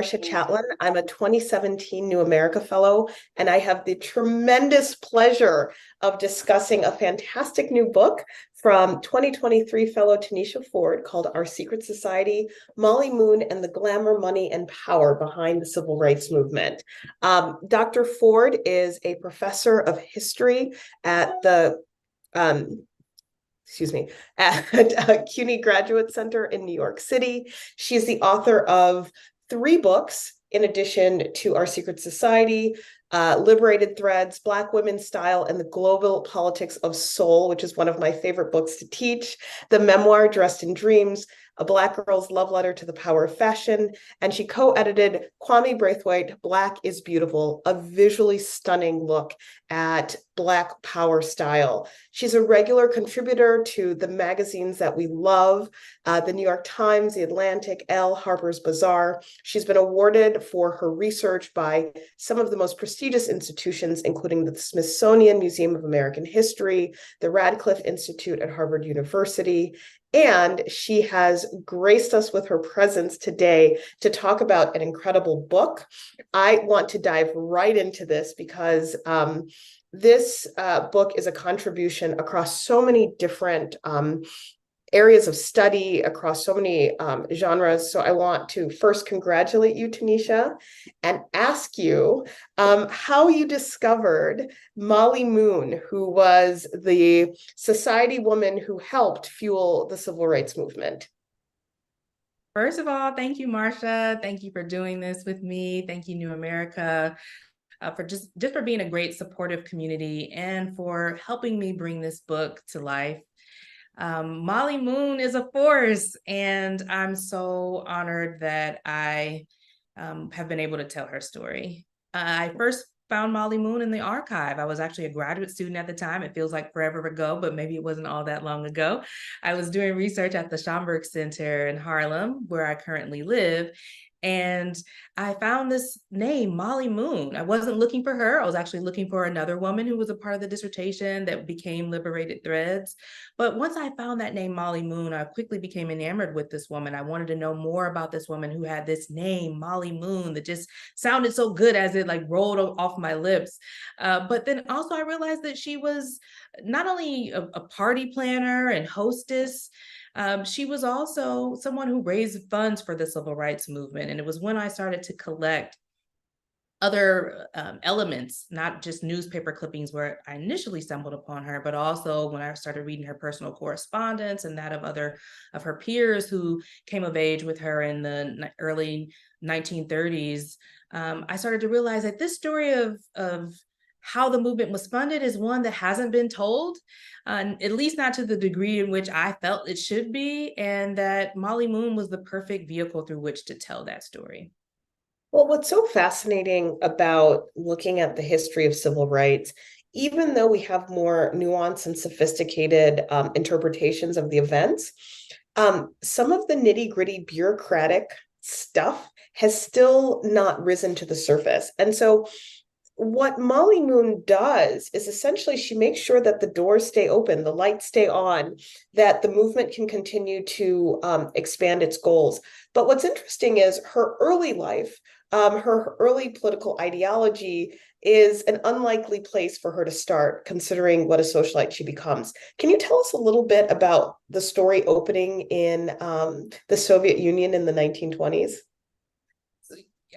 Tanisha Chatlin. I'm a 2017 New America Fellow, and I have the tremendous pleasure of discussing a fantastic new book from 2023 fellow Tanisha Ford called Our Secret Society, Molly Moon and the Glamour, Money, and Power Behind the Civil Rights Movement. Dr. Ford is a professor of history at the um, excuse me, at CUNY Graduate Center in New York City. She's the author of 3 books, in addition to Our Secret Society, Liberated Threads, Black Women's Style, and the Global Politics of Soul, which is one of my favorite books to teach, the memoir Dressed in Dreams, A Black Girl's Love Letter to the Power of Fashion, and she co-edited Kwame Braithwaite, Black is Beautiful, a visually stunning look at Black power style. She's a regular contributor to the magazines that we love, the New York Times, The Atlantic, Elle, Harper's Bazaar. She's been awarded for her research by some of the most prestigious institutions, including the Smithsonian Museum of American History, the Radcliffe Institute at Harvard University, and she has graced us with her presence today to talk about an incredible book. I want to dive right into this because this book is a contribution across so many different areas of study, across so many genres. So I want to first congratulate you, Tanisha, and ask you how you discovered Molly Moon, who was the society woman who helped fuel the civil rights movement. First of all, thank you, Marsha. Thank you for doing this with me. Thank you, New America, for just for being a great supportive community and for helping me bring this book to life. Molly Moon is a force, and I'm so honored that I have been able to tell her story. I first found Molly Moon in the archive. I was actually a graduate student at the time. It feels like forever ago, but maybe it wasn't all that long ago. I was doing research at the Schomburg Center in Harlem, where I currently live. And I found this name, Molly Moon. I wasn't looking for her. I was actually looking for another woman who was a part of the dissertation that became Liberated Threads. But once I found that name, Molly Moon, I quickly became enamored with this woman. I wanted to know more about this woman who had this name, Molly Moon, that just sounded so good as it like rolled off my lips. But then also I realized that she was not only a party planner and hostess, she was also someone who raised funds for the civil rights movement. And it was when I started to collect other elements, not just newspaper clippings where I initially stumbled upon her, but also when I started reading her personal correspondence and that of other of her peers who came of age with her in the early 1930s. I started to realize that this story of how the movement was funded is one that hasn't been told, at least not to the degree in which I felt it should be, and that Molly Moon was the perfect vehicle through which to tell that story. Well, what's so fascinating about looking at the history of civil rights, even though we have more nuanced and sophisticated interpretations of the events, some of the nitty-gritty bureaucratic stuff has still not risen to the surface. And so what Molly Moon does is essentially she makes sure that the doors stay open, the lights stay on, that the movement can continue to expand its goals. But what's interesting is her early life, her early political ideology is an unlikely place for her to start, considering what a socialite she becomes. Can you tell us a little bit about the story opening in the Soviet Union in the 1920s?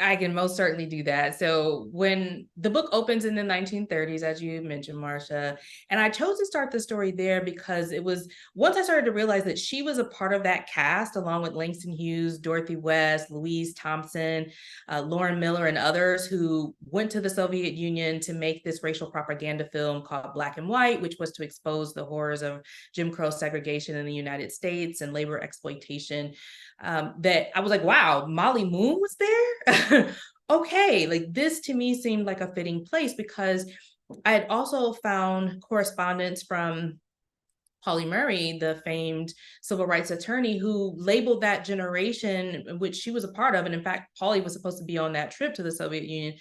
I can most certainly do that. So when the book opens in the 1930s, as you mentioned, Marcia, and I chose to start the story there because it was once I started to realize that she was a part of that cast, along with Langston Hughes, Dorothy West, Louise Thompson, Lauren Miller, and others who went to the Soviet Union to make this racial propaganda film called Black and White, which was to expose the horrors of Jim Crow segregation in the United States and labor exploitation. That I was like, wow, Molly Moon was there. Okay, like this to me seemed like a fitting place because I had also found correspondence from Pauli Murray, the famed civil rights attorney who labeled that generation, which she was a part of. And in fact, Pauli was supposed to be on that trip to the Soviet Union,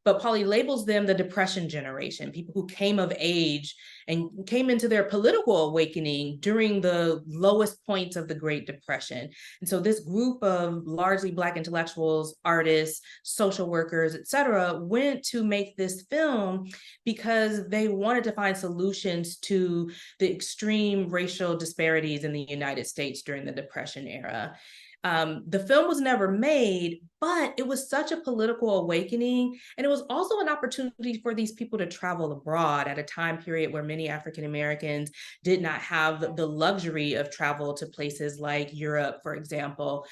But Polly labels them the Depression generation, people who came of age and came into their political awakening during the lowest points of the Great Depression. And so this group of largely Black intellectuals, artists, social workers, et cetera, went to make this film because they wanted to find solutions to the extreme racial disparities in the United States during the Depression era. The film was never made, but it was such a political awakening. And it was also an opportunity for these people to travel abroad at a time period where many African Americans did not have the luxury of travel to places like Europe, for example.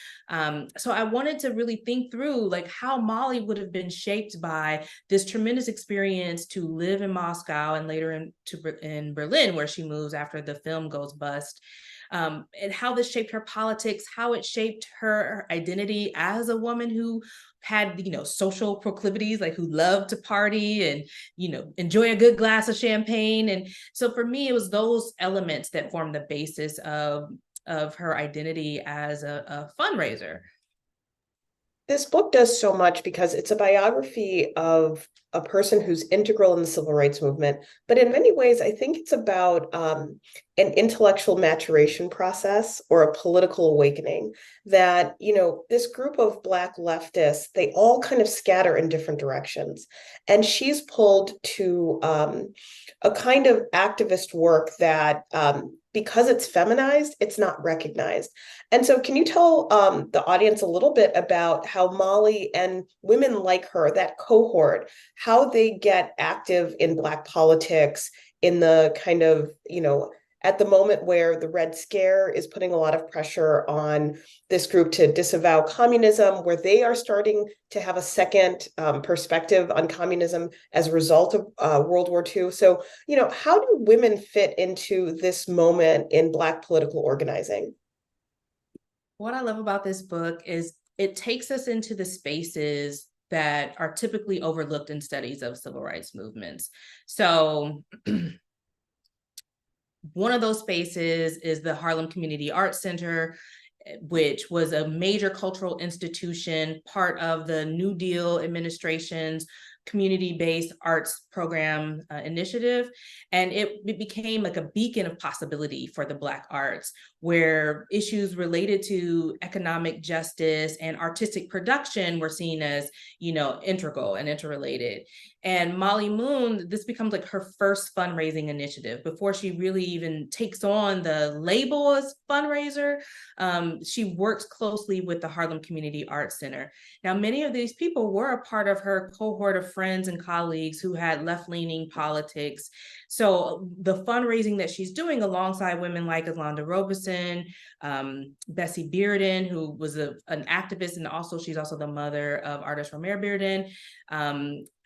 So I wanted to really think through like how Molly would have been shaped by this tremendous experience to live in Moscow and later in Berlin, where she moves after the film goes bust. And how this shaped her politics, how it shaped her identity as a woman who had, social proclivities, like who loved to party and, enjoy a good glass of champagne. And so for me, it was those elements that formed the basis of her identity as a fundraiser. This book does so much because it's a biography of a person who's integral in the civil rights movement. But in many ways, I think it's about an intellectual maturation process or a political awakening that, this group of Black leftists, they all kind of scatter in different directions. And she's pulled to a kind of activist work that because it's feminized, it's not recognized. And so, can you tell the audience a little bit about how Molly and women like her, that cohort, how they get active in Black politics in the kind of, at the moment where the Red Scare is putting a lot of pressure on this group to disavow communism, where they are starting to have a second perspective on communism as a result of World War II. So, how do women fit into this moment in Black political organizing? What I love about this book is it takes us into the spaces that are typically overlooked in studies of civil rights movements. So one of those spaces is the Harlem Community Arts Center, which was a major cultural institution, part of the New Deal administration's community-based arts program initiative. And it became like a beacon of possibility for the Black arts, where issues related to economic justice and artistic production were seen as, integral and interrelated. And Molly Moon, this becomes like her first fundraising initiative before she really even takes on the label as fundraiser. She works closely with the Harlem Community Arts Center. Now, many of these people were a part of her cohort of friends and colleagues who had left-leaning politics. So the fundraising that she's doing alongside women like Yolanda Robeson, Bessie Bearden, who was an activist, and also she's also the mother of artist Romare Bearden,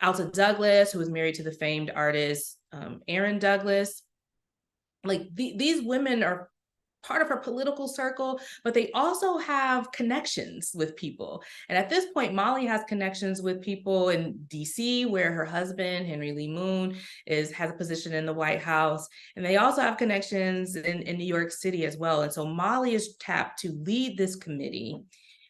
Alta Douglas, who was married to the famed artist Aaron Douglas. Like these women are part of her political circle, but they also have connections with people. And at this point, Molly has connections with people in DC, where her husband, Henry Lee Moon, has a position in the White House. And they also have connections in New York City as well. And so Molly is tapped to lead this committee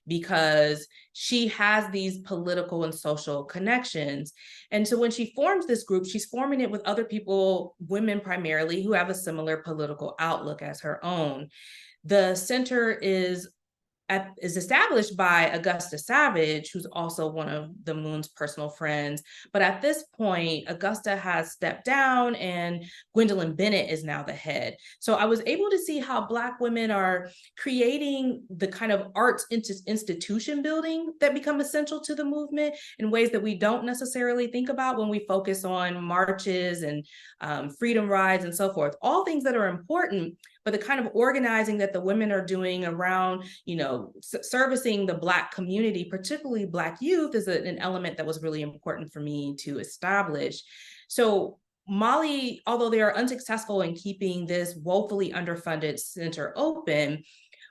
because she has these political and social connections. And so when she forms this group, she's forming it with other people, women primarily, who have a similar political outlook as her own. The center is established by Augusta Savage, who's also one of the Moon's personal friends. But at this point, Augusta has stepped down and Gwendolyn Bennett is now the head. So I was able to see how Black women are creating the kind of arts institution building that become essential to the movement in ways that we don't necessarily think about when we focus on marches and freedom rides and so forth. All things that are important, but the kind of organizing that the women are doing around, servicing the Black community, particularly Black youth, is an element that was really important for me to establish. So Molly, although they are unsuccessful in keeping this woefully underfunded center open,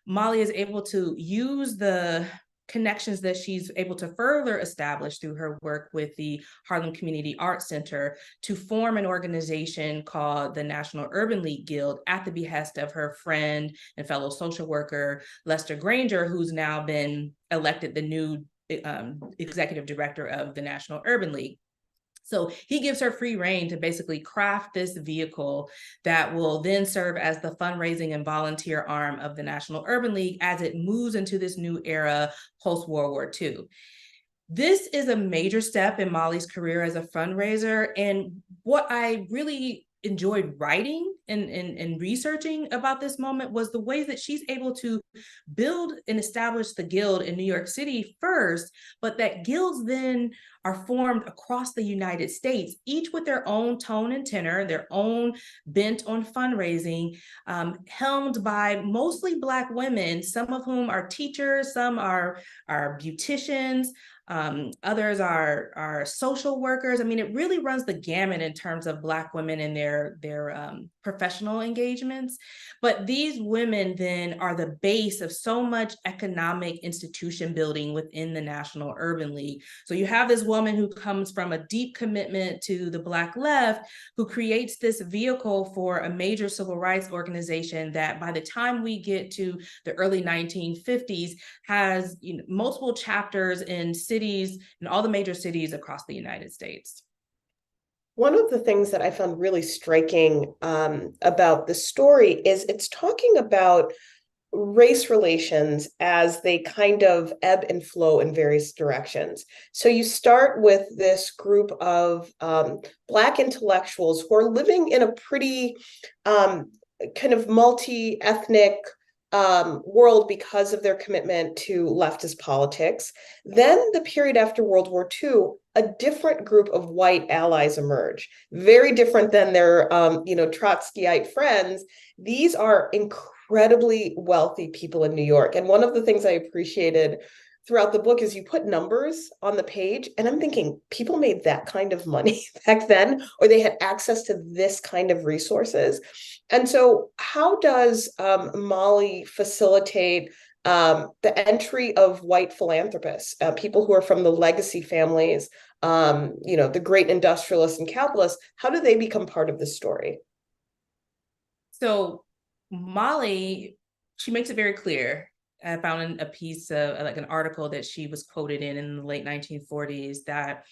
Molly is able to use the connections that she's able to further establish through her work with the Harlem Community Arts Center to form an organization called the National Urban League Guild at the behest of her friend and fellow social worker, Lester Granger, who's now been elected the new executive director of the National Urban League. So he gives her free reign to basically craft this vehicle that will then serve as the fundraising and volunteer arm of the National Urban League as it moves into this new era post World War II. This is a major step in Molly's career as a fundraiser. And what I really enjoyed writing and researching about this moment was the ways that she's able to build and establish the guild in New York City first, but that guilds then are formed across the United States, each with their own tone and tenor, their own bent on fundraising, helmed by mostly Black women, some of whom are teachers, some are beauticians, others are social workers. I mean, it really runs the gamut in terms of Black women and their professional engagements. But these women then are the base of so much economic institution building within the National Urban League. So you have this woman who comes from a deep commitment to the Black left, who creates this vehicle for a major civil rights organization that by the time we get to the early 1950s has multiple chapters in cities, in all the major cities across the United States. One of the things that I found really striking about the story is it's talking about race relations as they kind of ebb and flow in various directions. So you start with this group of Black intellectuals who are living in a pretty kind of multi-ethnic world because of their commitment to leftist politics. Then the period after World War II, a different group of white allies emerge, very different than their Trotskyite friends. These are incredibly wealthy people in New York. And one of the things I appreciated throughout the book is you put numbers on the page, and I'm thinking people made that kind of money back then, or they had access to this kind of resources. And so how does Molly facilitate the entry of white philanthropists, people who are from the legacy families, the great industrialists and capitalists? How do they become part of this story? So Molly, she makes it very clear. I found a piece of like an article that she was quoted in the late 1940s that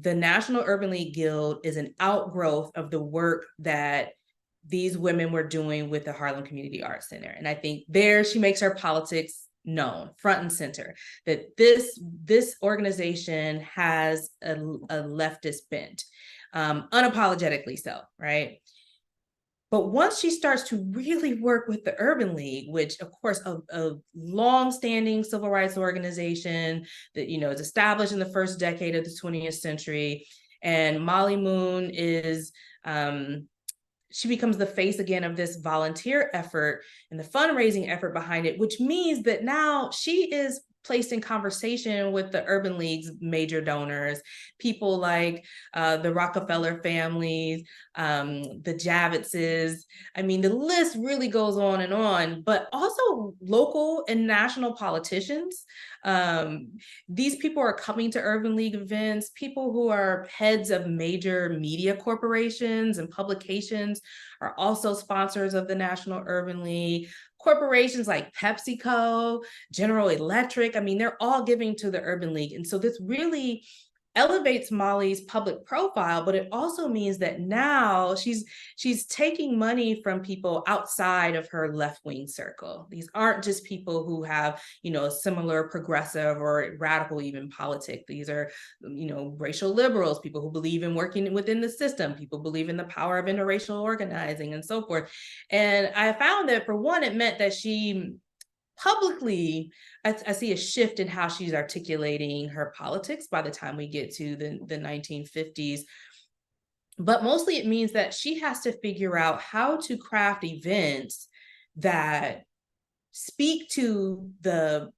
the National Urban League Guild is an outgrowth of the work that these women were doing with the Harlem Community Arts Center. And I think there she makes her politics known, front and center, that this organization has a leftist bent, unapologetically so, right? But once she starts to really work with the Urban League, which of course a long-standing civil rights organization that is established in the first decade of the 20th century, and Molly Moon is she becomes the face again of this volunteer effort and the fundraising effort behind it, which means that now she is placed in conversation with the Urban League's major donors, people like the Rockefeller families, the Javitzes. I mean, the list really goes on, but also local and national politicians. These people are coming to Urban League events, people who are heads of major media corporations and publications are also sponsors of the National Urban League. Corporations like PepsiCo, General Electric, I mean, they're all giving to the Urban League. And so this really elevates Molly's public profile, but it also means that now she's taking money from people outside of her left-wing circle. These aren't just people who have, a similar progressive or radical even politic. These are, racial liberals, people who believe in working within the system, people believe in the power of interracial organizing and so forth. And I found that for one, it meant that she publicly, I see a shift in how she's articulating her politics by the time we get to the 1950s. But mostly it means that she has to figure out how to craft events that speak to the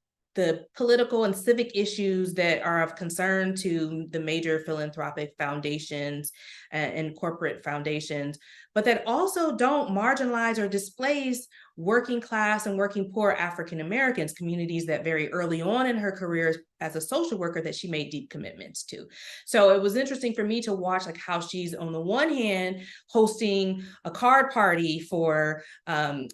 political and civic issues that are of concern to the major philanthropic foundations and corporate foundations, but that also don't marginalize or displace working class and working poor African Americans, communities that very early on in her career as a social worker that she made deep commitments to. So it was interesting for me to watch like how she's on the one hand hosting a card party for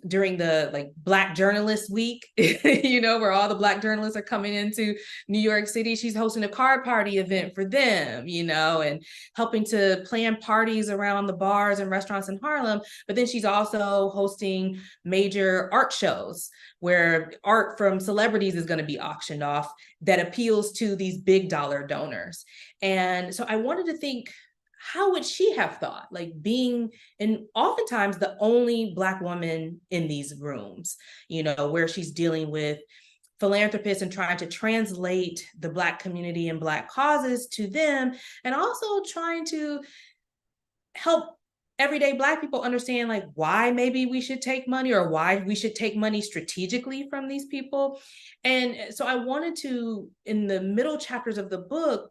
during the like Black Journalist Week, you know, where all the Black journalists are coming into New York City. She's hosting a card party event for them, you know, and helping to plan parties around the bars and restaurants in Harlem. But then she's also hosting major art shows where art from celebrities is going to be auctioned off that appeals to these big dollar donors. And so I wanted to think, how would she have thought, like being, and oftentimes the only Black woman in these rooms, you know, where she's dealing with philanthropists and trying to translate the Black community and Black causes to them, and also trying to help everyday Black people understand like why maybe we should take money or why we should take money strategically from these people. And so I wanted to, in the middle chapters of the book,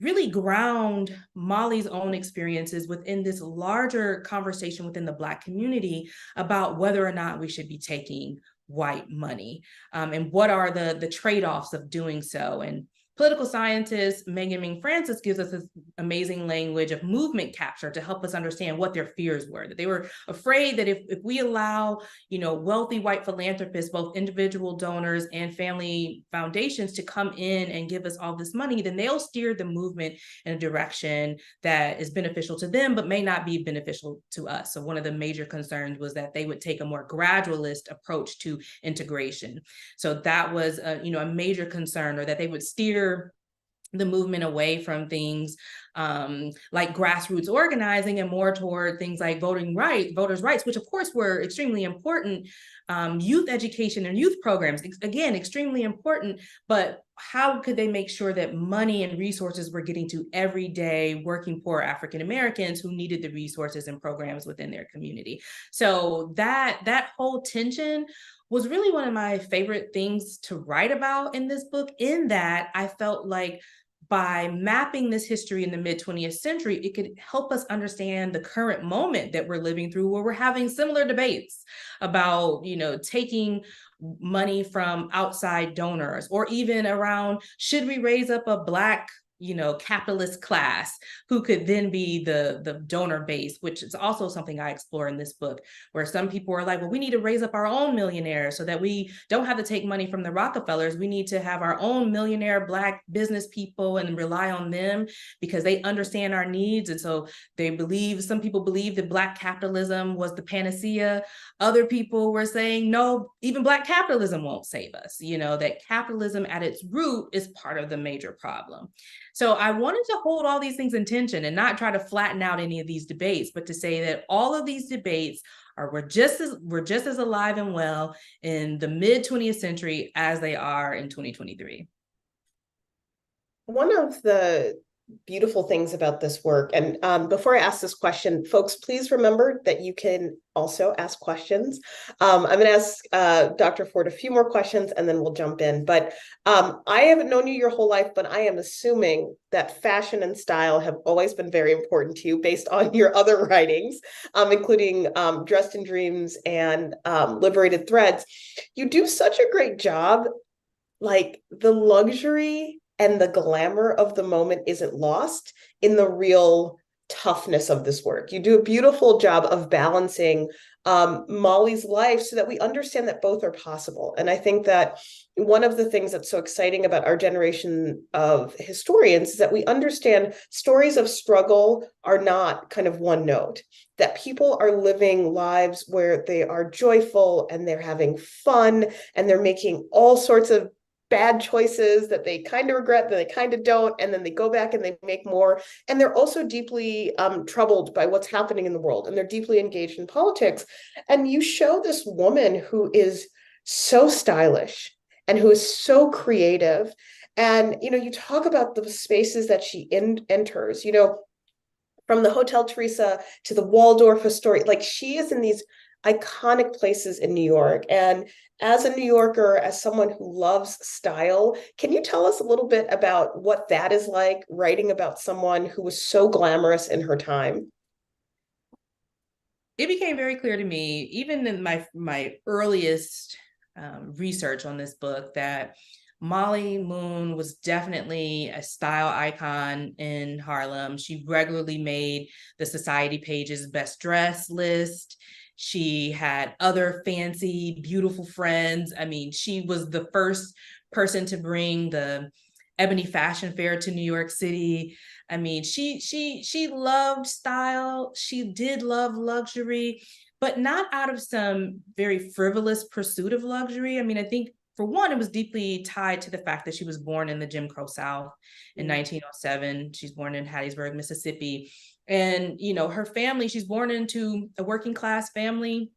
really ground Molly's own experiences within this larger conversation within the Black community about whether or not we should be taking white money, and what are the trade-offs of doing so. And political scientist Megan Ming Francis gives us this amazing language of movement capture to help us understand what their fears were, that they were afraid that if we allow, you know, wealthy white philanthropists, both individual donors and family foundations, to come in and give us all this money, then they'll steer the movement in a direction that is beneficial to them, but may not be beneficial to us. So one of the major concerns was that they would take a more gradualist approach to integration. So that was a major concern, or that they would steer the movement away from things like grassroots organizing and more toward things like voters' rights, which of course were extremely important, youth education and youth programs, again, extremely important, but how could they make sure that money and resources were getting to everyday working poor African Americans who needed the resources and programs within their community? So that whole tension was really one of my favorite things to write about in this book, in that I felt like by mapping this history in the mid 20th century, it could help us understand the current moment that we're living through, where we're having similar debates about, you know, taking money from outside donors, or even around, should we raise up a Black, you know, capitalist class who could then be the donor base, which is also something I explore in this book, where some people are like, well, we need to raise up our own millionaires so that we don't have to take money from the Rockefellers. We need to have our own millionaire Black business people and rely on them because they understand our needs. And so some people believe that Black capitalism was the panacea. Other people were saying, no, even Black capitalism won't save us, you know, that capitalism at its root is part of the major problem. So I wanted to hold all these things in tension and not try to flatten out any of these debates, but to say that all of these debates were just as alive and well in the mid 20th century as they are in 2023. One of the beautiful things about this work, and before I ask this question, folks, please remember that you can also ask questions. I'm going to ask Dr. Ford a few more questions and then we'll jump in. But I haven't known you your whole life, but I am assuming that fashion and style have always been very important to you based on your other writings, including Dressed in Dreams and Liberated Threads. You do such a great job. Like the luxury and the glamour of the moment isn't lost in the real toughness of this work. You do a beautiful job of balancing Molly's life so that we understand that both are possible. And I think that one of the things that's so exciting about our generation of historians is that we understand stories of struggle are not kind of one note, that people are living lives where they are joyful and they're having fun and they're making all sorts of bad choices that they kind of regret, that they kind of don't, and then they go back and they make more. And they're also deeply troubled by what's happening in the world, and they're deeply engaged in politics. And you show this woman who is so stylish and who is so creative. And, you know, you talk about the spaces that she enters, you know, from the Hotel Teresa to the Waldorf Astoria, like she is in these iconic places in New York. And as a New Yorker, as someone who loves style, can you tell us a little bit about what that is like, writing about someone who was so glamorous in her time? it became very clear to me, even in my earliest research on this book, that Molly Moon was definitely a style icon in Harlem. She regularly made the Society Page's best dress list. She had other fancy, beautiful friends. I mean, she was the first person to bring the Ebony Fashion Fair to New York City. I mean, she loved style. She did love luxury, but not out of some very frivolous pursuit of luxury. I mean, I think for one, it was deeply tied to the fact that she was born in the Jim Crow South in 1907. She's born in Hattiesburg, Mississippi. And, you know, her family, she's born into a working class family.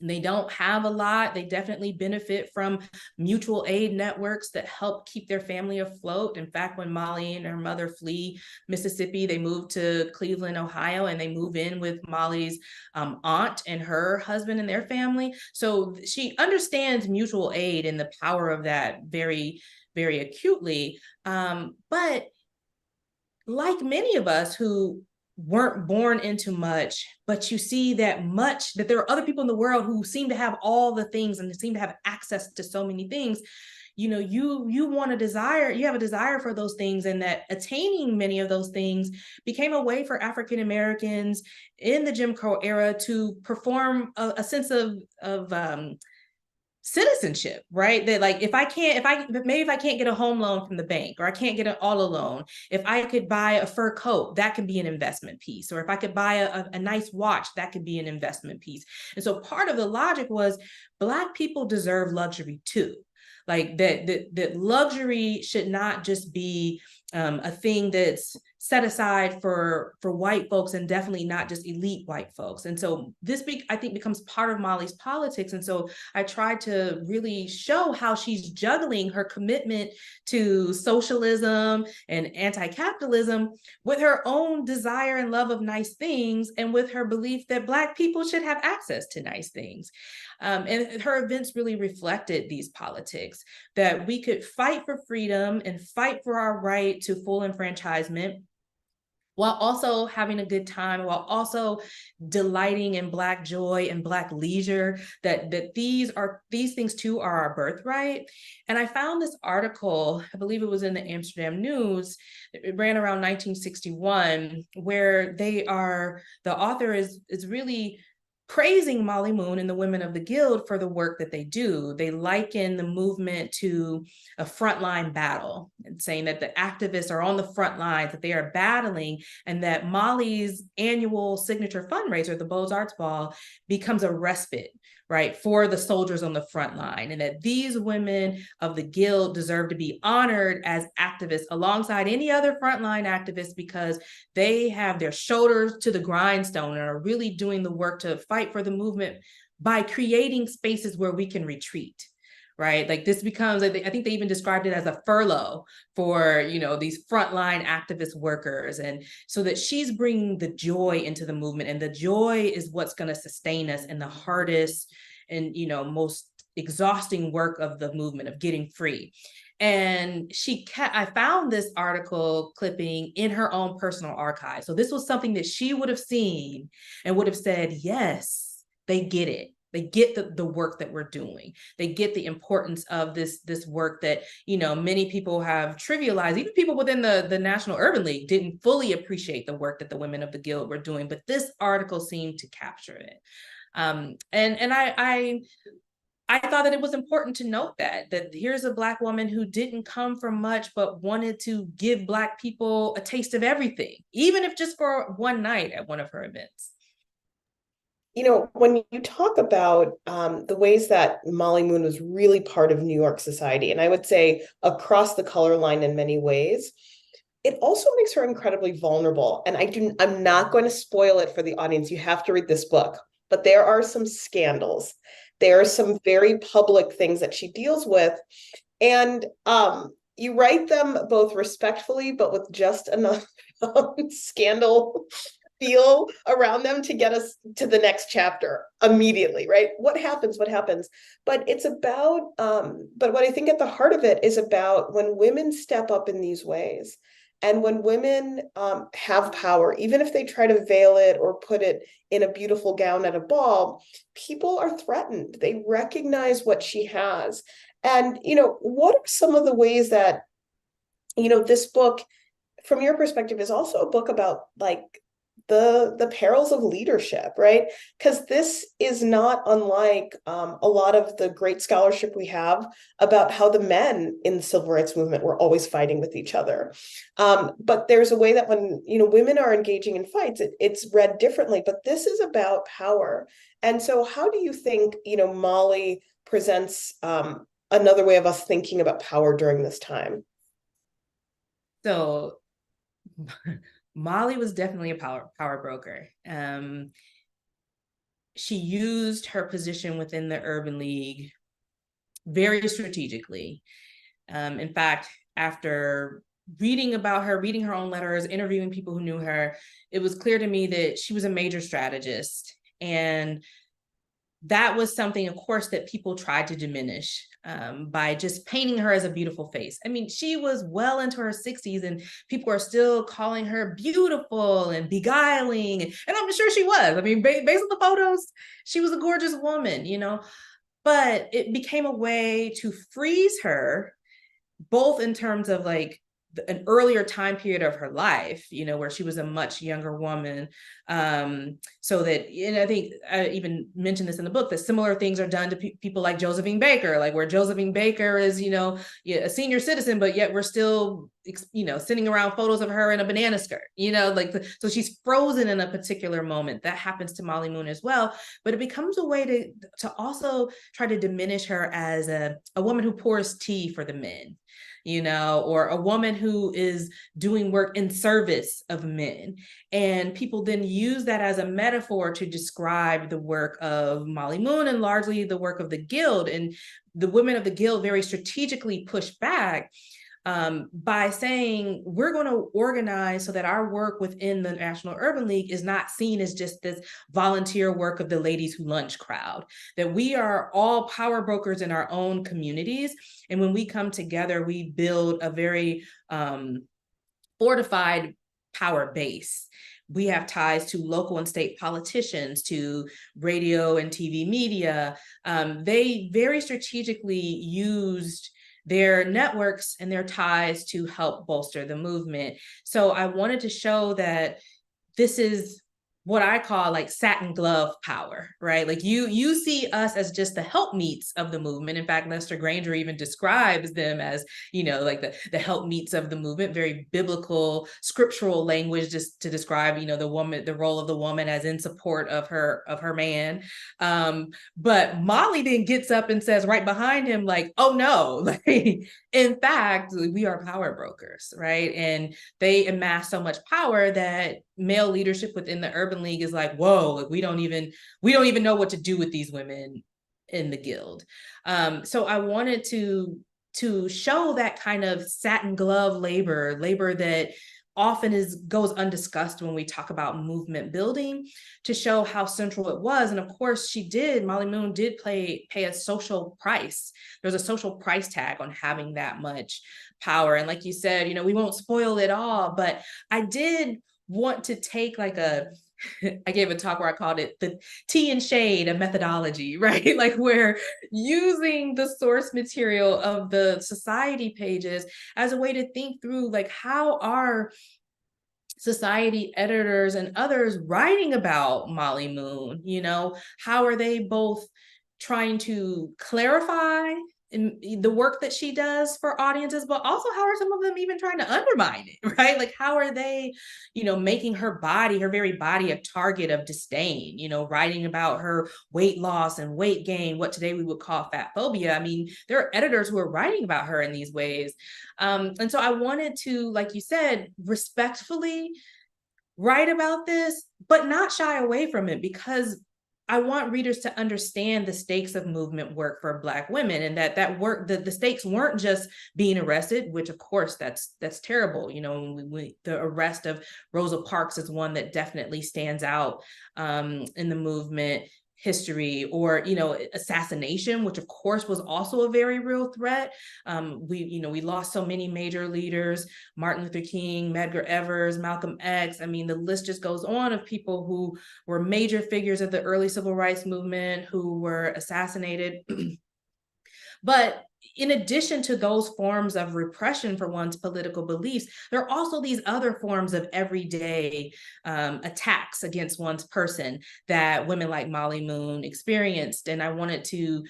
They don't have a lot. They definitely benefit from mutual aid networks that help keep their family afloat. In fact, when Molly and her mother flee Mississippi, they move to Cleveland, Ohio, and they move in with Molly's aunt and her husband and their family. So she understands mutual aid and the power of that very, very acutely. But like many of us who weren't born into much, but you see that there are other people in the world who seem to have all the things and seem to have access to so many things. You know, you want a desire, you have a desire for those things, and that attaining many of those things became a way for African Americans in the Jim Crow era to perform a sense of citizenship, right? That like if I can't get a home loan from the bank, or I can't get an auto loan, if I could buy a fur coat, that could be an investment piece. Or if I could buy a nice watch, that could be an investment piece. And so part of the logic was Black people deserve luxury too. Like that luxury should not just be a thing that's set aside for white folks, and definitely not just elite white folks. And so I think becomes part of Molly's politics. And so I tried to really show how she's juggling her commitment to socialism and anti-capitalism with her own desire and love of nice things, and with her belief that Black people should have access to nice things. And her events really reflected these politics, that we could fight for freedom and fight for our right to full enfranchisement, while also having a good time, while also delighting in Black joy and Black leisure, that these things too are our birthright. And I found this article, I believe it was in the Amsterdam News, it ran around 1961, where the author is really praising Molly Moon and the women of the Guild for the work that they do. They liken the movement to a frontline battle, and saying that the activists are on the front lines, that they are battling, and that Molly's annual signature fundraiser, the Beaux Arts Ball, becomes a respite, right, for the soldiers on the front line, and that these women of the Guild deserve to be honored as activists alongside any other frontline activists, because they have their shoulders to the grindstone and are really doing the work to fight for the movement by creating spaces where we can retreat. Right, like this becomes, I think they even described it as a furlough for, you know, these frontline activist workers. And so that she's bringing the joy into the movement, and the joy is what's going to sustain us in the hardest and, you know, most exhausting work of the movement of getting free. And I found this article clipping in her own personal archive. So this was something that she would have seen and would have said, yes, they get it. They get the work that we're doing. They get the importance of this work that, you know, many people have trivialized. Even people within the National Urban League didn't fully appreciate the work that the women of the Guild were doing, but this article seemed to capture it. And I thought that it was important to note that here's a Black woman who didn't come from much, but wanted to give Black people a taste of everything, even if just for one night at one of her events. You know, when you talk about the ways that Molly Moon was really part of New York society, and I would say across the color line in many ways, it also makes her incredibly vulnerable. And I'm not going to spoil it for the audience. You have to read this book, but there are some scandals. There are some very public things that she deals with. And you write them both respectfully, but with just enough scandal feel around them to get us to the next chapter immediately, right? What happens? But it's about, but what I think at the heart of it is about when women step up in these ways And when women have power, even if they try to veil it or put it in a beautiful gown at a ball, people are threatened. They recognize what she has. And, what are some of the ways that, this book, from your perspective, is also a book about like the perils of leadership, right? Because this is not unlike a lot of the great scholarship we have about how the men in the civil rights movement were always fighting with each other. But there's a way that when women are engaging in fights, it's read differently. But this is about power, and so how do you think Molly presents another way of us thinking about power during this time? So Molly was definitely a power broker. She used her position within the Urban League very strategically. In fact, after reading about her, reading her own letters, interviewing people who knew her, it was clear to me that she was a major strategist. And that was something, of course, that people tried to diminish by just painting her as a beautiful face. I mean, she was well into her 60s and people are still calling her beautiful and beguiling. And I'm sure she was. I mean, based on the photos, she was a gorgeous woman, but it became a way to freeze her, both in terms of like an earlier time period of her life, where she was a much younger woman. So that, and I think I even mentioned this in the book, that similar things are done to people like Josephine Baker, like where Josephine Baker is, a senior citizen, but yet we're still, sending around photos of her in a banana skirt, so she's frozen in a particular moment. That happens to Molly Moon as well, but it becomes a way to also try to diminish her as a woman who pours tea for the men, or a woman who is doing work in service of men. And people then use that as a metaphor to describe the work of Molly Moon and largely the work of the Guild. And the women of the Guild very strategically push back by saying, we're going to organize so that our work within the National Urban League is not seen as just this volunteer work of the ladies who lunch crowd, that we are all power brokers in our own communities. And when we come together, we build a very fortified power base. We have ties to local and state politicians, to radio and TV media. They very strategically used their networks and their ties to help bolster the movement. So I wanted to show that this is what I call like satin glove power, right? Like you see us as just the helpmeets of the movement. In fact, Lester Granger even describes them as, like the helpmeets of the movement, very biblical, scriptural language just to describe, the role of the woman as in support of her man. But Molly then gets up and says right behind him, like, oh no, like, in fact, we are power brokers, right? And they amass so much power that male leadership within the Urban League is like, whoa, like we don't even know what to do with these women in the Guild. So I wanted to show that kind of satin glove labor that often goes undiscussed when we talk about movement building, to show how central it was. And of course, Molly Moon did pay a social price. There's a social price tag on having that much power. And like you said, we won't spoil it all, but I did want to take like I gave a talk where I called it the tea and shade of methodology, right? Like we're using the source material of the society pages as a way to think through like how are society editors and others writing about Molly Moon, how are they both trying to clarify in the work that she does for audiences, but also how are some of them even trying to undermine it, right? Like how are they, making her very body a target of disdain, writing about her weight loss and weight gain, what today we would call fat phobia. I mean, there are editors who are writing about her in these ways. And so I wanted to, like you said, respectfully write about this, but not shy away from it, because I want readers to understand the stakes of movement work for Black women, and that work, the stakes weren't just being arrested, which of course that's terrible. The arrest of Rosa Parks is one that definitely stands out in the movement. history, or assassination, which of course was also a very real threat. We lost so many major leaders: Martin Luther King, Medgar Evers, Malcolm X. I mean, the list just goes on of people who were major figures of the early civil rights movement who were assassinated. But in addition to those forms of repression for one's political beliefs, there are also these other forms of everyday attacks against one's person that women like Molly Moon experienced. And I wanted to,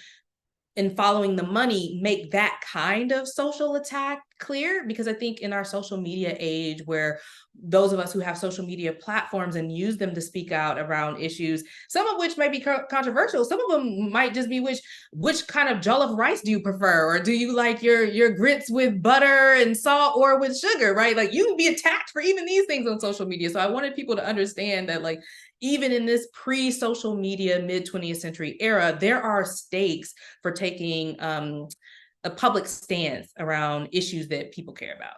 in following the money, make that kind of social attack clear, because I think in our social media age, where those of us who have social media platforms and use them to speak out around issues, some of which might be controversial, some of them might just be which kind of jollof rice do you prefer, or do you like your grits with butter and salt or with sugar, right? Like, you can be attacked for even these things on social media. So I wanted people to understand that, like, even in this pre-social media mid-20th century era, there are stakes for taking a public stance around issues that people care about.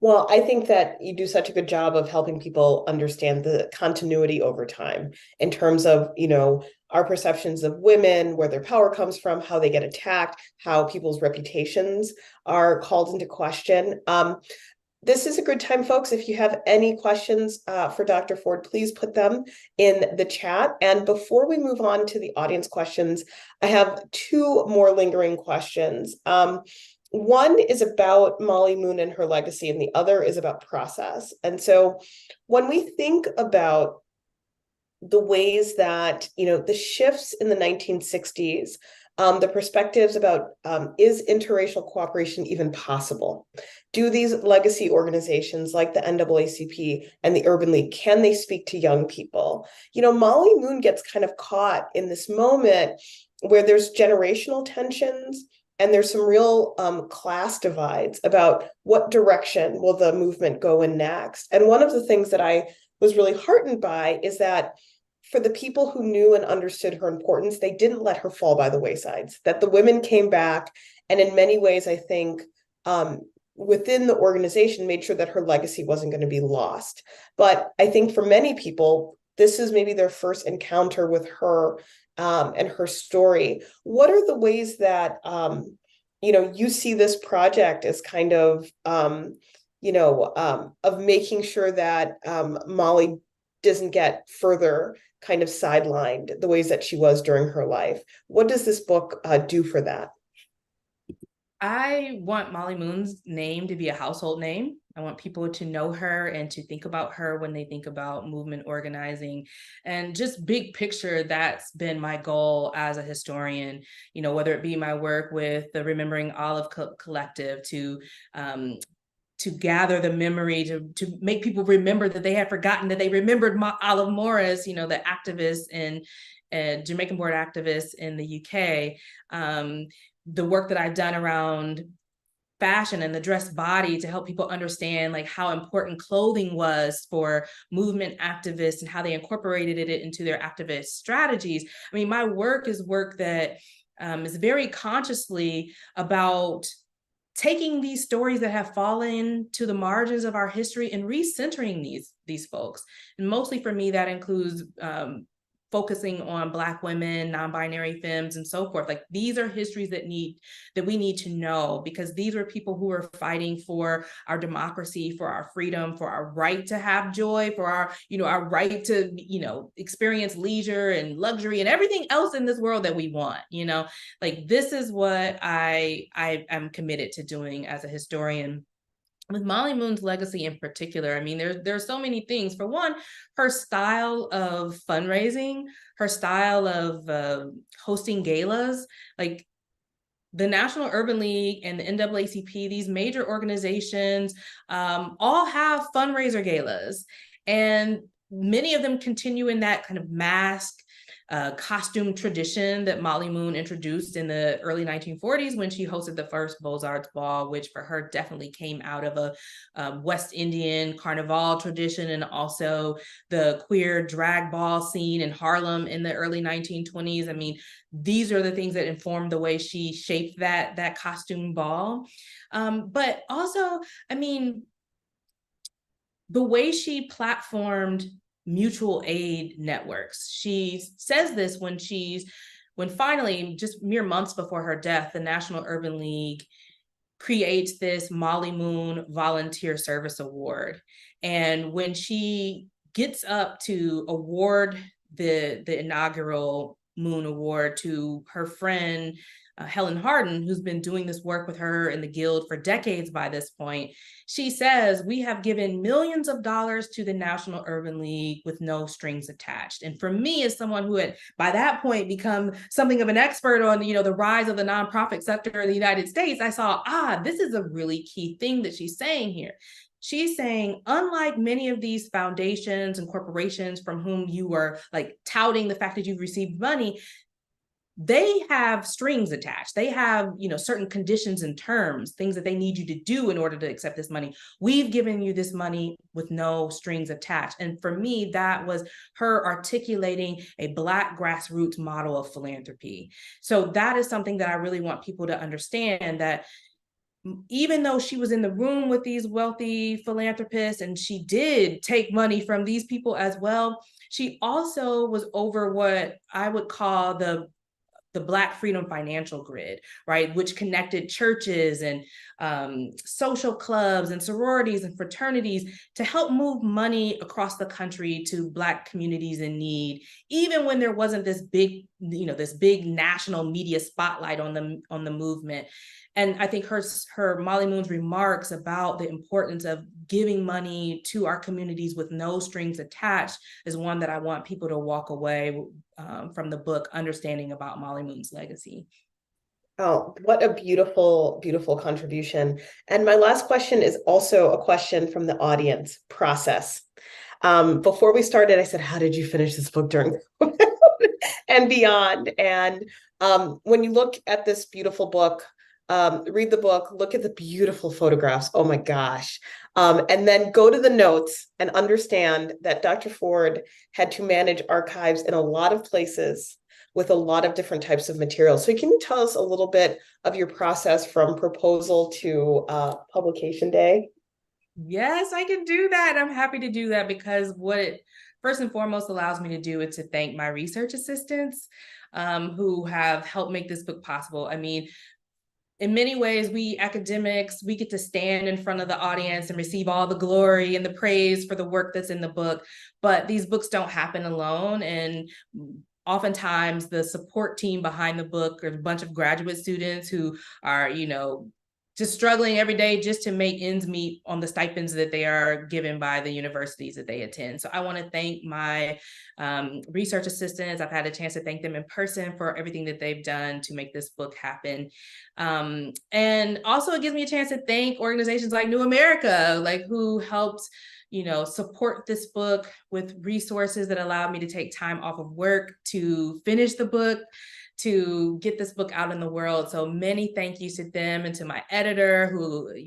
Well, I think that you do such a good job of helping people understand the continuity over time in terms of, our perceptions of women, where their power comes from, how they get attacked, how people's reputations are called into question. This is a good time, folks. If you have any questions for Dr. Ford, please put them in the chat. And before we move on to the audience questions, I have two more lingering questions. One is about Molly Moon and her legacy, and the other is about process. And so when we think about the ways that, the shifts in the 1960s, the perspectives about is interracial cooperation even possible? Do these legacy organizations like the NAACP and the Urban League, can they speak to young people? Molly Moon gets kind of caught in this moment where there's generational tensions and there's some real class divides about what direction will the movement go in next. And one of the things that I was really heartened by is that for the people who knew and understood her importance, they didn't let her fall by the waysides, that the women came back, and in many ways, I think, within the organization, made sure that her legacy wasn't going to be lost. But I think for many people, this is maybe their first encounter with her and her story. What are the ways that, you see this project as kind of, of making sure that Molly doesn't get further kind of sidelined the ways that she was during her life? What does this book do for that? I want Molly Moon's name to be a household name. I want people to know her and to think about her when they think about movement organizing. And just big picture, that's been my goal as a historian, whether it be my work with the Remembering Olive Collective to gather the memory, to make people remember that they had forgotten that they remembered Olive Morris, the activist and Jamaican born activist in the UK. The work that I've done around fashion and the dress body to help people understand like how important clothing was for movement activists and how they incorporated it into their activist strategies. I mean, my work is work that is very consciously about taking these stories that have fallen to the margins of our history and recentering these folks. And mostly for me, that includes focusing on Black women, non-binary femmes, and so forth. Like, these are histories that we need to know, because these were people who are fighting for our democracy, for our freedom, for our right to have joy, for our right to, experience leisure and luxury and everything else in this world that we want. Like, this is what I am committed to doing as a historian. With Molly Moon's legacy in particular, I mean, there's so many things. For one, her style of fundraising, her style of hosting galas, like the National Urban League and the NAACP, these major organizations, all have fundraiser galas, and many of them continue in that kind of mask costume tradition that Molly Moon introduced in the early 1940s when she hosted the first Beaux-Arts ball, which for her definitely came out of a West Indian carnival tradition, and also the queer drag ball scene in Harlem in the early 1920s. I mean, these are the things that informed the way she shaped that costume ball. But also, I mean, the way she platformed mutual aid networks. She says this when finally, just mere months before her death, the National Urban League creates this Molly Moon Volunteer Service Award. And when she gets up to award the inaugural Moon Award to her friend, Helen Hardin, who's been doing this work with her in the Guild for decades by this point, she says, "We have given millions of dollars to the National Urban League with no strings attached." And for me, as someone who had by that point become something of an expert on, the rise of the nonprofit sector in the United States, I saw, this is a really key thing that she's saying here. She's saying, unlike many of these foundations and corporations from whom you are like touting the fact that you've received money, they have strings attached. They have, certain conditions and terms, things that they need you to do in order to accept this money. We've given you this money with no strings attached. And for me, that was her articulating a Black grassroots model of philanthropy. So that is something that I really want people to understand, that even though she was in the room with these wealthy philanthropists and she did take money from these people as well, she also was over what I would call the Black Freedom Financial Grid, right, which connected churches and social clubs and sororities and fraternities to help move money across the country to Black communities in need, even when there wasn't this big, this big national media spotlight on the movement. And I think her Molly Moon's remarks about the importance of giving money to our communities with no strings attached is one that I want people to walk away from the book understanding about Molly Moon's legacy. Oh, what a beautiful, beautiful contribution. And my last question is also a question from the audience process. Before we started, I said, how did you finish this book during and beyond? And when you look at this beautiful book, read the book, look at the beautiful photographs. Oh my gosh. And then go to the notes and understand that Dr. Ford had to manage archives in a lot of places with a lot of different types of materials. So can you tell us a little bit of your process from proposal to publication day? Yes, I can do that. I'm happy to do that, because what it first and foremost allows me to do is to thank my research assistants who have helped make this book possible. I mean, in many ways, we academics, we get to stand in front of the audience and receive all the glory and the praise for the work that's in the book. But these books don't happen alone. And oftentimes the support team behind the book are a bunch of graduate students who are, just struggling every day just to make ends meet on the stipends that they are given by the universities that they attend. So I want to thank my research assistants. I've had a chance to thank them in person for everything that they've done to make this book happen. And also it gives me a chance to thank organizations like New America, who helped support this book with resources that allowed me to take time off of work to finish the book, to get this book out in the world. So many thank yous to them, and to my editor,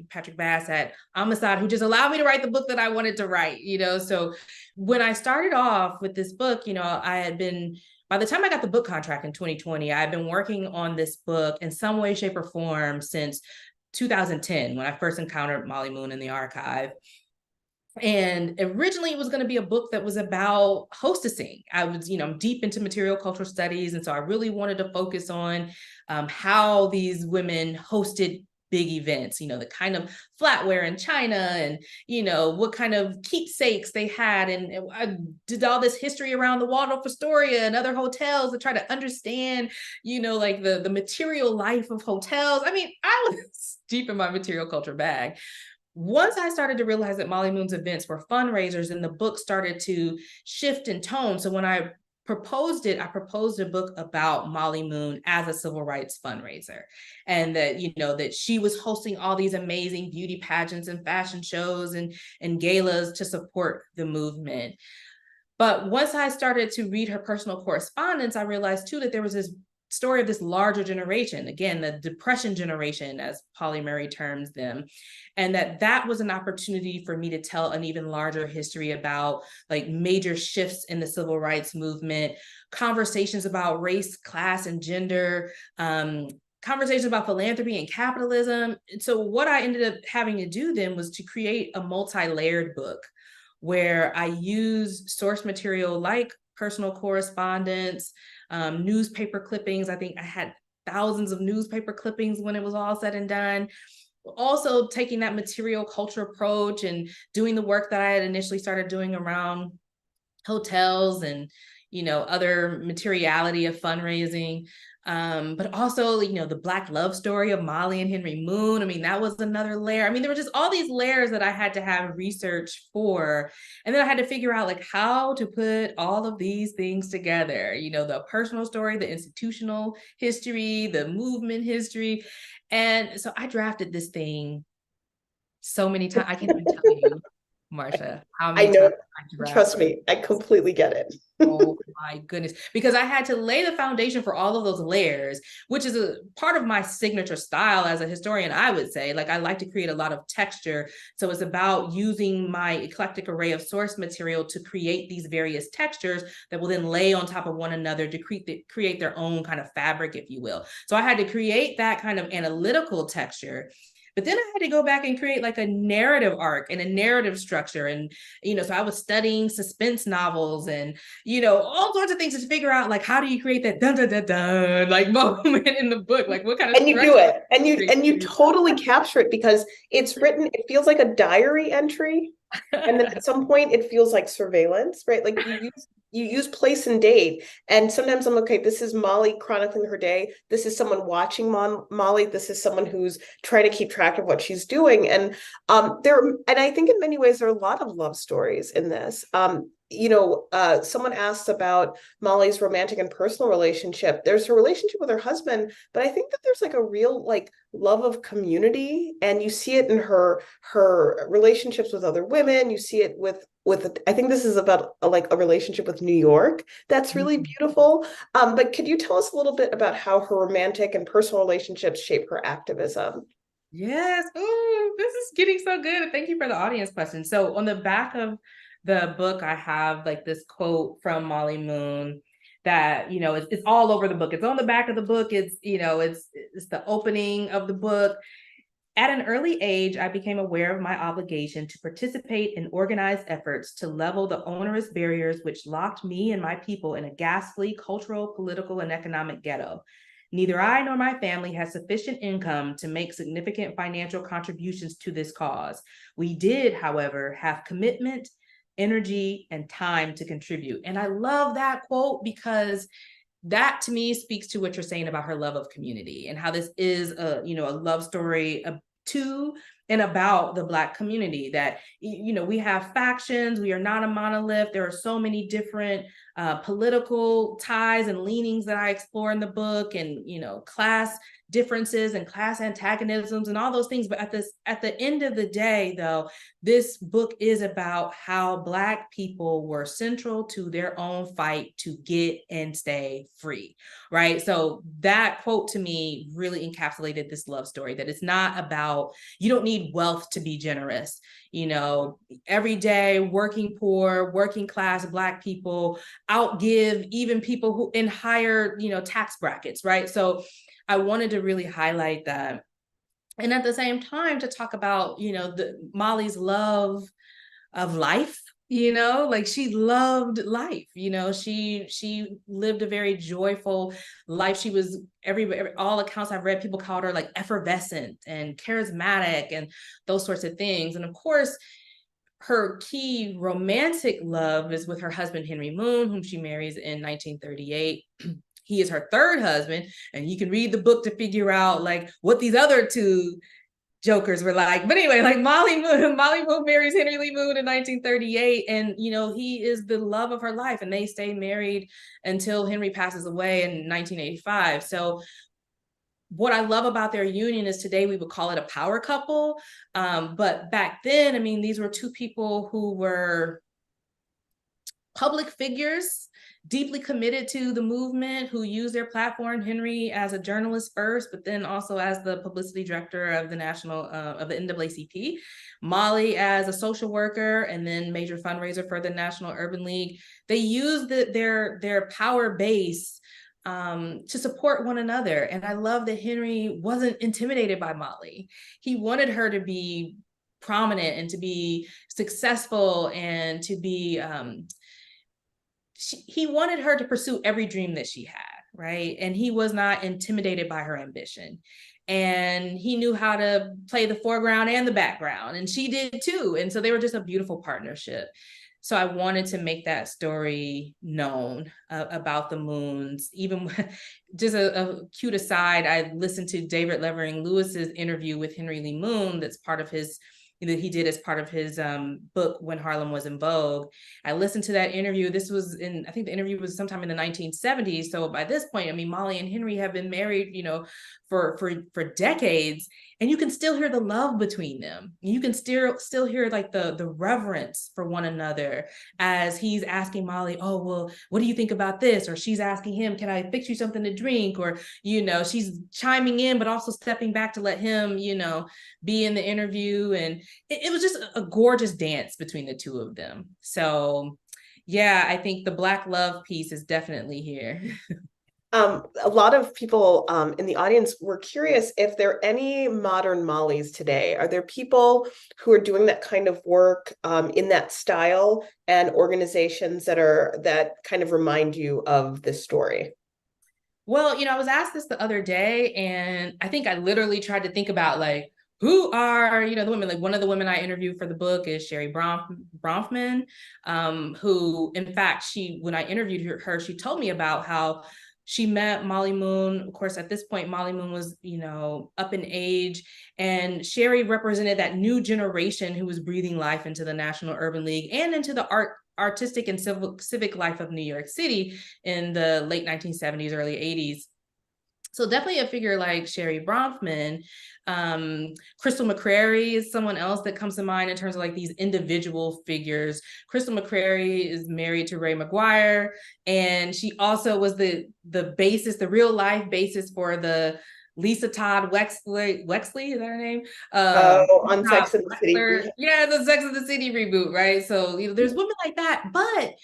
Patrick Bass at Amistad, who just allowed me to write the book that I wanted to write. So when I started off with this book, I had been, by the time I got the book contract in 2020, I had been working on this book in some way, shape, or form since 2010, when I first encountered Molly Moon in the archive. And originally it was going to be a book that was about hostessing. I was, deep into material cultural studies. And so I really wanted to focus on how these women hosted big events, the kind of flatware in China, and, what kind of keepsakes they had. And I did all this history around the Waldorf Astoria and other hotels to try to understand, the material life of hotels. I mean, I was deep in my material culture bag. Once I started to realize that Molly Moon's events were fundraisers, and the book started to shift in tone. So when I proposed a book about Molly Moon as a civil rights fundraiser, and that, that she was hosting all these amazing beauty pageants and fashion shows and galas to support the movement. But once I started to read her personal correspondence, I realized too that there was this story of this larger generation, again, the Depression generation, as Pauli Murray terms them, and that was an opportunity for me to tell an even larger history about major shifts in the civil rights movement, conversations about race, class, and gender, conversations about philanthropy and capitalism. So what I ended up having to do then was to create a multi-layered book where I use source material like personal correspondence, newspaper clippings. I think I had thousands of newspaper clippings when it was all said and done. Also taking that material culture approach and doing the work that I had initially started doing around hotels and other materiality of fundraising, but also the Black love story of Molly and Henry Moon. I mean, that was another layer. I mean, there were just all these layers that I had to have research for, and then I had to figure out like how to put all of these things together, the personal story, the institutional history, the movement history. And so I drafted this thing so many times. I can't even tell you, Marsha, how I many know, times I drafted. trust me, I completely get it. Oh my goodness. Because I had to lay the foundation for all of those layers, which is a part of my signature style as a historian, I would say. Like, I like to create a lot of texture. So it's about using my eclectic array of source material to create these various textures that will then lay on top of one another to create their own kind of fabric, if you will. So I had to create that kind of analytical texture. But then I had to go back and create like a narrative arc and a narrative structure. And, so I was studying suspense novels and, all sorts of things to figure out, like, how do you create that dun dun dun dun like moment in the book? Like, what kind of And you do structure? it, and you totally capture it because it's written, it feels like a diary entry. And then at some point it feels like surveillance, right? Like you use place and date. And sometimes I'm okay, this is Molly chronicling her day. This is someone watching Molly. This is someone who's trying to keep track of what she's doing. And and I think in many ways there are a lot of love stories in this. Someone asked about Molly's romantic and personal relationship. There's her relationship with her husband, but I think that there's like a real like love of community, and you see it in her relationships with other women. You see it with I think this is about like a relationship with New York that's really beautiful. But could you tell us a little bit about how her romantic and personal relationships shape her activism? Yes. Oh, this is getting so good. Thank you for the audience question. So on the back of the book, I have like this quote from Molly Moon that, it's all over the book. It's on the back of the book. It's the opening of the book. At an early age, I became aware of my obligation to participate in organized efforts to level the onerous barriers which locked me and my people in a ghastly cultural, political, and economic ghetto. Neither I nor my family had sufficient income to make significant financial contributions to this cause. We did, however, have commitment, energy, and time to contribute. And I love that quote because that to me speaks to what you're saying about her love of community and how this is a love story to and about the Black community, that we have factions, we are not a monolith. There are so many different political ties and leanings that I explore in the book, and class differences and class antagonisms and all those things. But at the end of the day, though, this book is about how Black people were central to their own fight to get and stay free, right? So that quote to me really encapsulated this love story, that it's not about, you don't need wealth to be generous. Everyday working poor, working class Black people outgive even people who in higher, tax brackets, right? So I wanted to really highlight that. And at the same time, to talk about, Molly's love of life, like she loved life. She lived a very joyful life. She was all accounts I've read, people called her like effervescent and charismatic and those sorts of things. And of course, her key romantic love is with her husband, Henry Moon, whom she marries in 1938. He is her third husband, and you can read the book to figure out like what these other two jokers were like. But anyway, like Molly Moon marries Henry Lee Moon in 1938, and he is the love of her life, and they stay married until Henry passes away in 1985. So what I love about their union is today we would call it a power couple. But back then, I mean, these were two people who were public figures, deeply committed to the movement, who used their platform, Henry as a journalist first, but then also as the publicity director of the NAACP, Molly as a social worker, and then major fundraiser for the National Urban League. They used their power base to support one another. And I love that Henry wasn't intimidated by Molly. He wanted her to be prominent and to be successful and to be he wanted her to pursue every dream that she had, right? And he was not intimidated by her ambition. And he knew how to play the foreground and the background, and she did too. And so they were just a beautiful partnership. So I wanted to make that story known about the Moons. Even just a cute aside, I listened to David Levering Lewis's interview with Henry Lee Moon. That's part of his that he did as part of his book When Harlem Was in Vogue. I listened to that interview. This was I think the interview was sometime in the 1970s. So by this point, I mean, Molly and Henry have been married, for decades, and you can still hear the love between them. You can still hear like the reverence for one another as he's asking Molly, oh, well, what do you think about this? Or she's asking him, can I fix you something to drink? Or, she's chiming in, but also stepping back to let him, be in the interview. And it was just a gorgeous dance between the two of them. So yeah, I think the Black love piece is definitely here. A lot of people in the audience were curious if there are any modern Mollies today. Are there people who are doing that kind of work in that style, and organizations that kind of remind you of this story? Well, I was asked this the other day, and I think I literally tried to think about like, who are, the women. Like, one of the women I interviewed for the book is Sherry Bronfman, who, in fact, when I interviewed her, she told me about how she met Molly Moon. Of course, at this point, Molly Moon was, up in age, and Sherry represented that new generation who was breathing life into the National Urban League and into the artistic and civic life of New York City in the late 1970s, early 80s. So definitely a figure like Sherry Bronfman. Crystal McCrary is someone else that comes to mind in terms of like these individual figures. Crystal McCrary is married to Ray McGuire, and she also was the real life basis for the Lisa Todd Wexley, is that her name? On Sex and the City. Yeah, the Sex and the City reboot, right? So there's women like that, but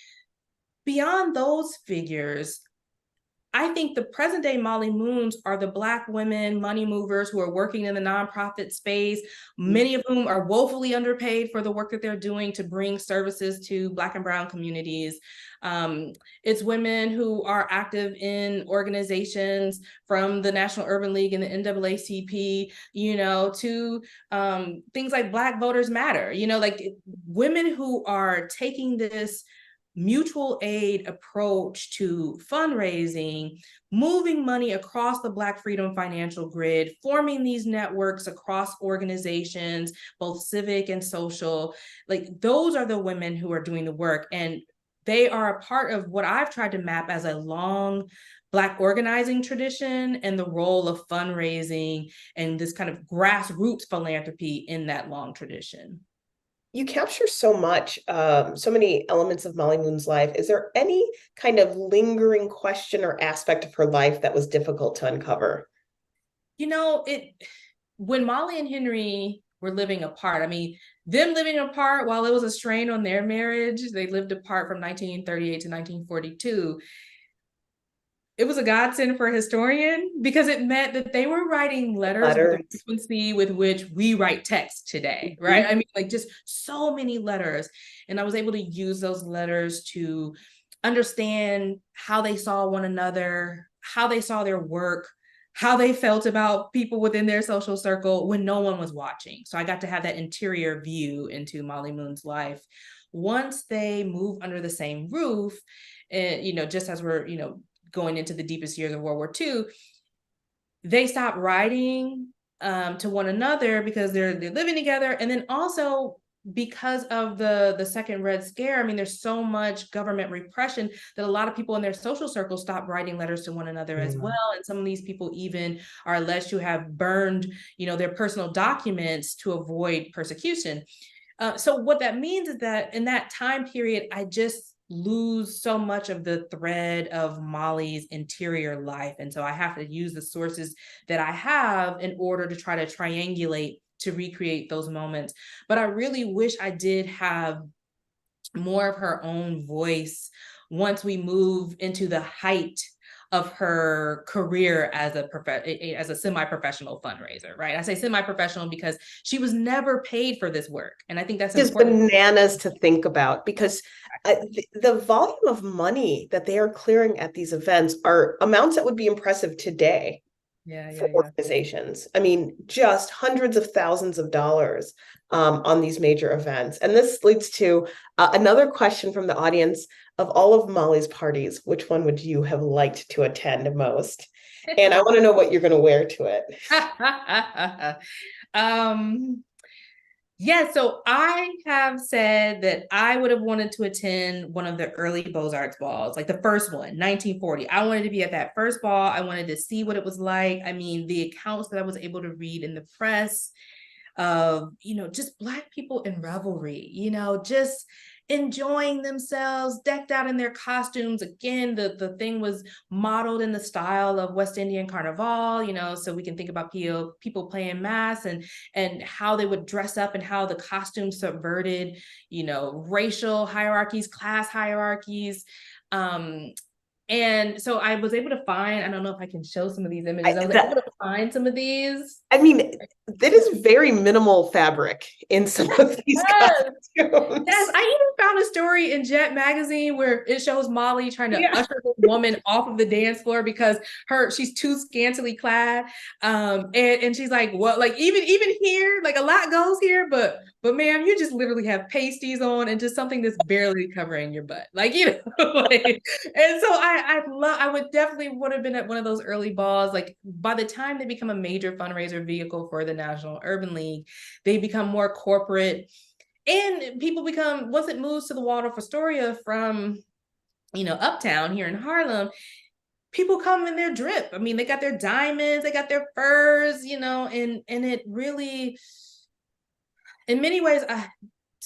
beyond those figures, I think the present day Molly Moons are the Black women money movers who are working in the nonprofit space, many of whom are woefully underpaid for the work that they're doing to bring services to Black and Brown communities. It's women who are active in organizations from the National Urban League and the NAACP, to things like Black Voters Matter, like women who are taking this mutual aid approach to fundraising, moving money across the Black freedom financial grid, forming these networks across organizations, both civic and social. Like, those are the women who are doing the work. And they are a part of what I've tried to map as a long Black organizing tradition and the role of fundraising and this kind of grassroots philanthropy in that long tradition. You capture so much, so many elements of Molly Moon's life. Is there any kind of lingering question or aspect of her life that was difficult to uncover? When Molly and Henry were living apart, I mean, them living apart, while it was a strain on their marriage, they lived apart from 1938 to 1942. It was a godsend for a historian because it meant that they were writing letters with the frequency with which we write text today, right? I mean, like, just so many letters. And I was able to use those letters to understand how they saw one another, how they saw their work, how they felt about people within their social circle when no one was watching. So I got to have that interior view into Molly Moon's life. Once they move under the same roof, and just as we're, going into the deepest years of World War II, they stopped writing to one another because they're living together. And then also because of the second Red Scare, I mean, there's so much government repression that a lot of people in their social circles stopped writing letters to one another as well. And some of these people even are alleged to have burned, their personal documents to avoid persecution. So what that means is that in that time period, I just lose so much of the thread of Molly's interior life. And so I have to use the sources that I have in order to try to triangulate to recreate those moments. But I really wish I did have more of her own voice once we move into the height of her career as a semi-professional fundraiser, right? I say semi-professional because she was never paid for this work. And I think that's Is important. bananas to think about because the volume of money that they are clearing at these events are amounts that would be impressive today Yeah, for yeah, yeah. organizations. I mean, just hundreds of thousands of dollars on these major events. And this leads to another question from the audience. Of all of Molly's parties, which one would you have liked to attend most? And I want to know what you're going to wear to it. um, yeah, so I have said that I would have wanted to attend one of the early Beaux-Arts balls, like the first one, 1940. I wanted to be at that first ball. I wanted to see what it was like. I mean, the accounts that I was able to read in the press of, just Black people in revelry, just enjoying themselves, decked out in their costumes. Again, the thing was modeled in the style of West Indian Carnival, so we can think about people playing mass and how they would dress up and how the costumes subverted, racial hierarchies, class hierarchies. And so I was able to find, I don't know if I can show some of these images. I was able to find some of these. I mean, that is very minimal fabric in some of these Yes. costumes. Yes, I even found a story in Jet magazine where it shows Molly trying to usher this woman off of the dance floor because she's too scantily clad. And she's like, what? Like even here, like a lot goes here, but ma'am, you just literally have pasties on and just something that's barely covering your butt. Like, like, and so I would definitely would have been at one of those early balls. Like by the time they become a major fundraiser vehicle for the National Urban League, they become more corporate. And people become, once it moves to the Waldorf Astoria from, uptown here in Harlem, people come in their drip. I mean, they got their diamonds, they got their furs, and it really, in many ways,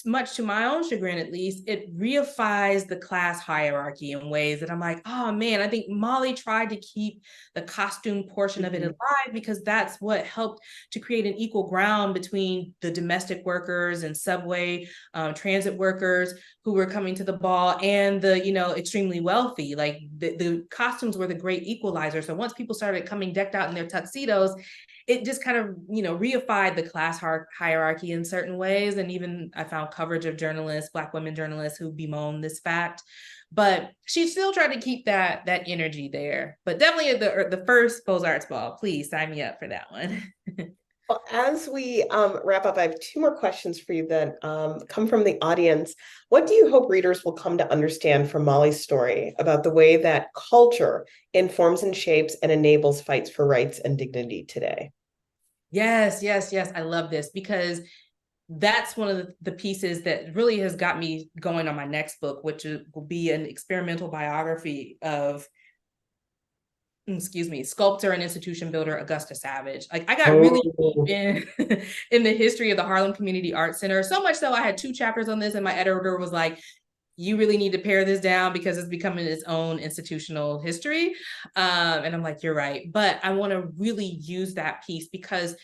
much to my own chagrin at least, it reifies the class hierarchy in ways that I'm like, oh man, I think Molly tried to keep the costume portion of it alive because that's what helped to create an equal ground between the domestic workers and subway transit workers who were coming to the ball and the, extremely wealthy. Like the costumes were the great equalizer. So once people started coming decked out in their tuxedos, it just kind of, reified the class hierarchy in certain ways. And even I found coverage of journalists, Black women journalists who bemoan this fact. But she still tried to keep that energy there. But definitely the first Beaux-Arts ball, please sign me up for that one. Well, as we wrap up, I have two more questions for you that come from the audience. What do you hope readers will come to understand from Molly's story about the way that culture informs and shapes and enables fights for rights and dignity today? Yes, yes, yes. I love this because that's one of the pieces that really has got me going on my next book, which will be an experimental biography of, sculptor and institution builder Augusta Savage. Like I got really deep in in the history of the Harlem Community Arts Center, so much so I had 2 chapters on this, and my editor was like, you really need to pare this down because it's becoming its own institutional history. And I'm like, you're right. But I want to really use that piece because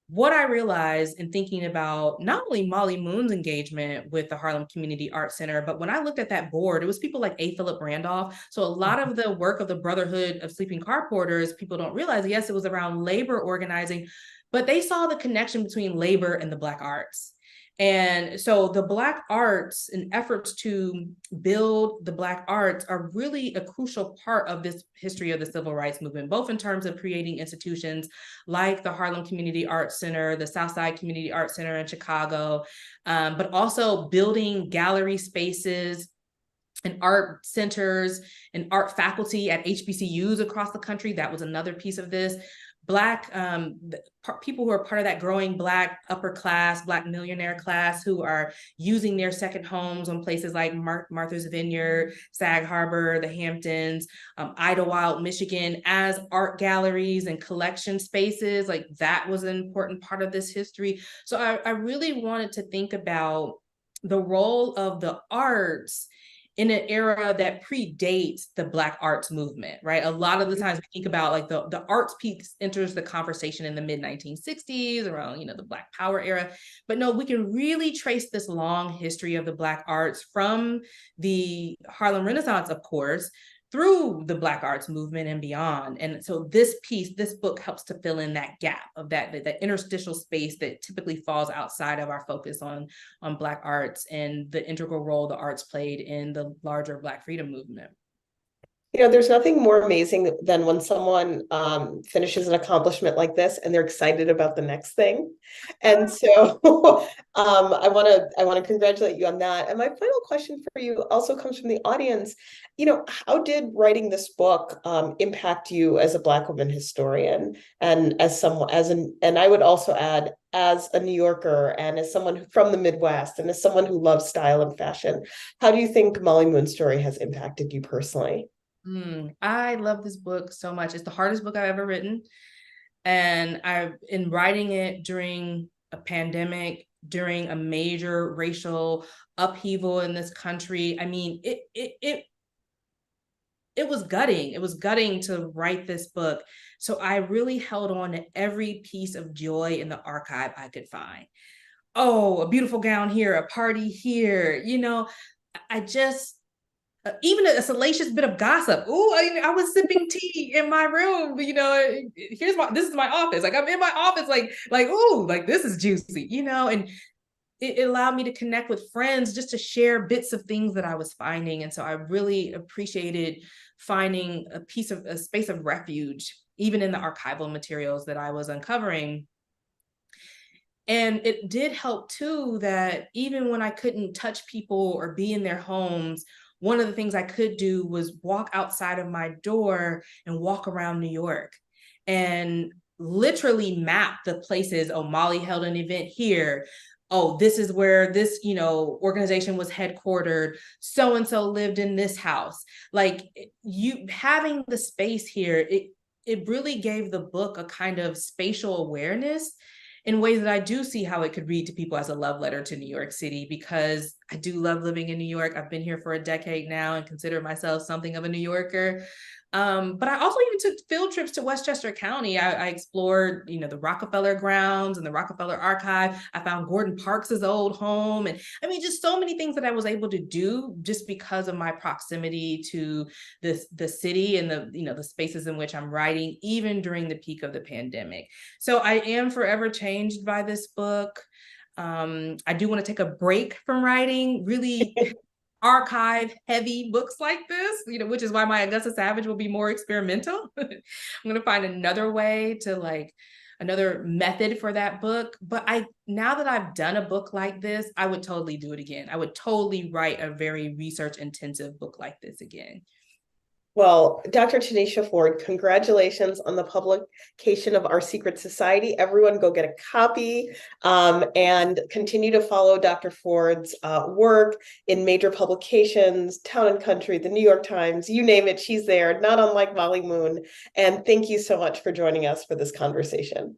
what I realized in thinking about not only Molly Moon's engagement with the Harlem Community Arts Center, but when I looked at that board, it was people like A. Philip Randolph. So a lot of the work of the Brotherhood of Sleeping Car Porters, people don't realize, yes, it was around labor organizing, but they saw the connection between labor and the Black arts. And so the Black arts and efforts to build the Black arts are really a crucial part of this history of the civil rights movement, both in terms of creating institutions like the Harlem Community Arts Center, the Southside Community Arts Center in Chicago, but also building gallery spaces and art centers and art faculty at HBCUs across the country. That was another piece of this. Black people who are part of that growing Black upper class, Black millionaire class who are using their second homes on places like Martha's Vineyard, Sag Harbor, the Hamptons, Idlewild, Michigan, as art galleries and collection spaces. Like that was an important part of this history. So I really wanted to think about the role of the arts in an era that predates the Black arts movement, right? A lot of the times we think about like the arts piece enters the conversation in the mid 1960s around, the Black Power era. But no, we can really trace this long history of the Black arts from the Harlem Renaissance, of course, through the Black arts movement and beyond. And so this book helps to fill in that gap of that interstitial space that typically falls outside of our focus on Black arts and the integral role the arts played in the larger Black freedom movement. There's nothing more amazing than when someone finishes an accomplishment like this and they're excited about the next thing. And so I want to congratulate you on that. And my final question for you also comes from the audience. How did writing this book impact you as a Black woman historian and and I would also add as a New Yorker and as someone from the Midwest and as someone who loves style and fashion? How do you think Molly Moon's story has impacted you personally? I love this book so much. It's the hardest book I've ever written. And in writing it during a pandemic, during a major racial upheaval in this country, I mean, it was gutting. It was gutting to write this book. So I really held on to every piece of joy in the archive I could find. Oh, a beautiful gown here, a party here. I just even a salacious bit of gossip. Ooh, I was sipping tea in my room. This is my office. Like I'm in my office, ooh, like this is juicy. And it allowed me to connect with friends just to share bits of things that I was finding. And so I really appreciated finding a space of refuge, even in the archival materials that I was uncovering. And it did help too that even when I couldn't touch people or be in their homes, one of the things I could do was walk outside of my door and walk around New York and literally map the places. Oh, Molly held an event here. Oh, this is where this, organization was headquartered. So and so lived in this house. Like you having the space here, it really gave the book a kind of spatial awareness in ways that I do see how it could read to people as a love letter to New York City, because I do love living in New York. I've been here for a decade now and consider myself something of a New Yorker. But I also even took field trips to Westchester County. I explored, the Rockefeller grounds and the Rockefeller Archive. I found Gordon Parks' old home. And I mean, just so many things that I was able to do just because of my proximity to the city and the spaces in which I'm writing, even during the peak of the pandemic. So I am forever changed by this book. I do want to take a break from writing, really archive heavy books like this, which is why my Augusta Savage will be more experimental. I'm going to find another way to another method for that book. But now that I've done a book like this, I would totally do it again. I would totally write a very research intensive book like this again. Well, Dr. Tanisha Ford, congratulations on the publication of Our Secret Society. Everyone go get a copy and continue to follow Dr. Ford's work in major publications, Town and Country, the New York Times, you name it, she's there, not unlike Molly Moon. And thank you so much for joining us for this conversation.